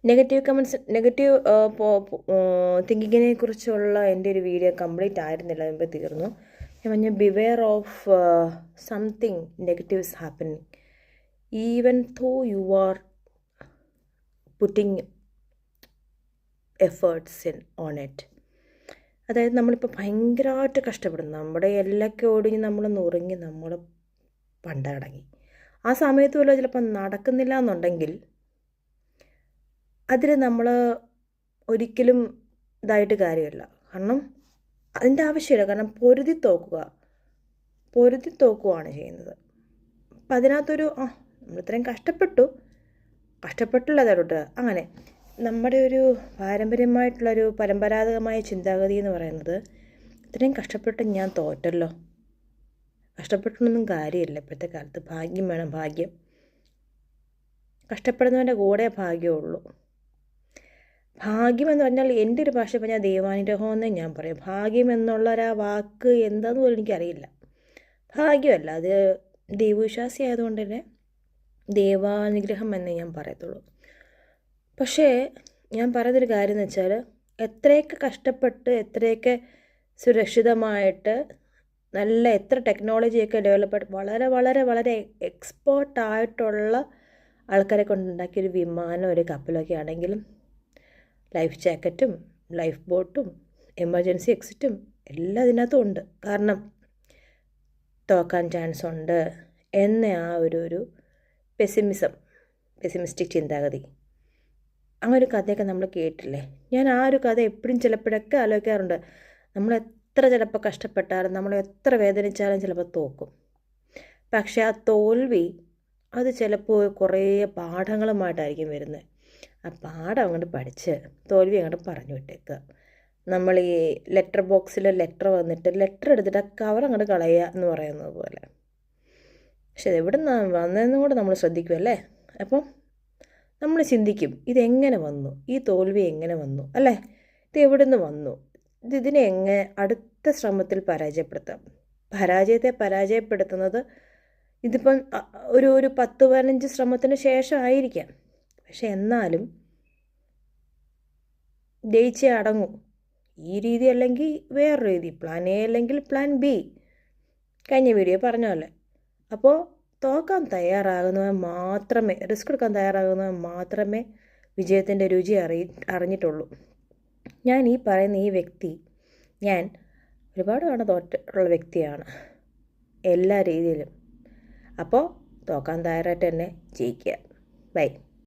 Negative comments, negative തിങ്കിങ്ങിനെ കുറിച്ചുള്ള എൻ്റെ ഒരു വീഡിയോ കംപ്ലീറ്റ് ആയിരുന്നില്ല, മുമ്പ് തീർന്നു. ഞാൻ പറഞ്ഞ beware of something negatives happening even though you are putting efforts on it. അതായത് നമ്മളിപ്പോൾ ഭയങ്കരമായിട്ട് കഷ്ടപ്പെടുന്നു, നമ്മുടെ എല്ലൊക്കെ ഒടിഞ്ഞ് നമ്മൾ നുറുങ്ങി നമ്മൾ പണ്ടടങ്ങി. ആ സമയത്ത് പോലും ചിലപ്പോൾ നടക്കുന്നില്ല എന്നുണ്ടെങ്കിൽ അതിൽ നമ്മൾ ഒരിക്കലും ഇതായിട്ട് കാര്യമില്ല. കാരണം അതിൻ്റെ ആവശ്യമില്ല. കാരണം പൊരുതി തോക്കുകയാണ് ചെയ്യുന്നത്. അപ്പം അതിനകത്തൊരു നമ്മൾ ഇത്രയും കഷ്ടപ്പെട്ടുള്ള തരോട്ട് അങ്ങനെ നമ്മുടെ ഒരു പാരമ്പര്യമായിട്ടുള്ളൊരു പരമ്പരാഗതമായ ചിന്താഗതി എന്ന് പറയുന്നത് ഇത്രയും കഷ്ടപ്പെട്ട് ഞാൻ തോറ്റല്ലോ, കഷ്ടപ്പെട്ടൊന്നും കാര്യമില്ല. ഇപ്പോഴത്തെ കാലത്ത് ഭാഗ്യം വേണം, ഭാഗ്യം. കഷ്ടപ്പെടുന്നവൻ്റെ കൂടെ ഭാഗ്യമുള്ളൂ. ഭാഗ്യം എന്ന് പറഞ്ഞാൽ എൻ്റെ ഒരു ഭാഷ പറഞ്ഞാൽ ദൈവാനുഗ്രഹം എന്നേ ഞാൻ പറയും. ഭാഗ്യം എന്നുള്ളൊരു വാക്ക് എന്താണെന്ന് പോലും എനിക്കറിയില്ല. ഭാഗ്യമല്ല, അത് ദൈവവിശ്വാസി ആയതുകൊണ്ട് തന്നെ ദൈവാനുഗ്രഹം എന്നേ ഞാൻ പറയത്തുള്ളൂ. പക്ഷേ ഞാൻ പറയുന്നൊരു കാര്യം എന്ന് വെച്ചാൽ എത്രയൊക്കെ കഷ്ടപ്പെട്ട് എത്രയൊക്കെ സുരക്ഷിതമായിട്ട് എത്ര ടെക്നോളജിയൊക്കെ ഡെവലപ്പ് വളരെ വളരെ വളരെ എക്സ്പേർട്ടായിട്ടുള്ള ആൾക്കാരെ കൊണ്ടുണ്ടാക്കിയൊരു വിമാനം ഒരു കപ്പലൊക്കെ ആണെങ്കിലും ലൈഫ് ജാക്കറ്റും ലൈഫ് ബോട്ടും എമർജൻസി എക്സിറ്റും എല്ലാം ഇതിനകത്തും ഉണ്ട്. കാരണം തോക്കാൻ ചാൻസ് ഉണ്ട് എന്ന ആ ഒരു പെസിമിസ്റ്റിക് ചിന്താഗതി, അങ്ങനെ ഒരു കഥയൊക്കെ നമ്മൾ കേട്ടില്ലേ. ഞാൻ ആ ഒരു കഥ എപ്പോഴും ചിലപ്പോഴൊക്കെ ആലോചിക്കാറുണ്ട്. നമ്മൾ എത്ര ചിലപ്പോൾ കഷ്ടപ്പെട്ടാലും നമ്മൾ എത്ര വേദനിച്ചാലും ചിലപ്പോൾ തോക്കും. പക്ഷേ ആ തോൽവി അത് ചിലപ്പോൾ കുറേ പാഠങ്ങളുമായിട്ടായിരിക്കും വരുന്നത്. ആ പാഠം അങ്ങോട്ട് പഠിച്ച് തോൽവി അങ്ങോട്ട് പറഞ്ഞു വിട്ടേക്കുക. നമ്മൾ ഈ ലെറ്റർ ബോക്സിൽ ലെറ്റർ വന്നിട്ട് ലെറ്റർ എടുത്തിട്ട് ആ കവർ അങ്ങോട്ട് കളയുക എന്ന് പറയുന്നത് പോലെ. പക്ഷെ എവിടെ നിന്നാണ് വന്നതെന്നും കൂടെ നമ്മൾ ശ്രദ്ധിക്കുമല്ലേ. അപ്പം നമ്മൾ ചിന്തിക്കും, ഇതെങ്ങനെ വന്നു, ഈ തോൽവി എങ്ങനെ വന്നു, അല്ലേ, ഇത് എവിടെ നിന്ന് വന്നു, ഇതിനെ എങ്ങനെ അടുത്ത ശ്രമത്തിൽ പരാജയപ്പെടുത്താം. പരാജയത്തെ പരാജയപ്പെടുത്തുന്നത് ഇതിപ്പം ഒരു 10-15 ശ്രമത്തിന് ശേഷമായിരിക്കാം. പക്ഷെ എന്നാലും ജയിച്ചേ അടങ്ങും. ഈ രീതി അല്ലെങ്കിൽ വേറൊരു രീതി, പ്ലാൻ എ അല്ലെങ്കിൽ പ്ലാൻ ബി, കഴിഞ്ഞ വീഡിയോ പറഞ്ഞല്ലേ. അപ്പോൾ തോക്കാൻ തയ്യാറാകുന്നവൻ മാത്രമേ, റിസ്ക് എടുക്കാൻ തയ്യാറാകുന്നവൻ മാത്രമേ വിജയത്തിൻ്റെ രുചി അറിഞ്ഞിട്ടുള്ളൂ. ഞാൻ ഈ പറയുന്ന ഈ വ്യക്തി, ഞാൻ ഒരുപാട് തവണ തോറ്റുള്ള വ്യക്തിയാണ് എല്ലാ രീതിയിലും. അപ്പോൾ തോക്കാൻ തയ്യാറായിട്ട് തന്നെ ജയിക്കുക. ബൈ.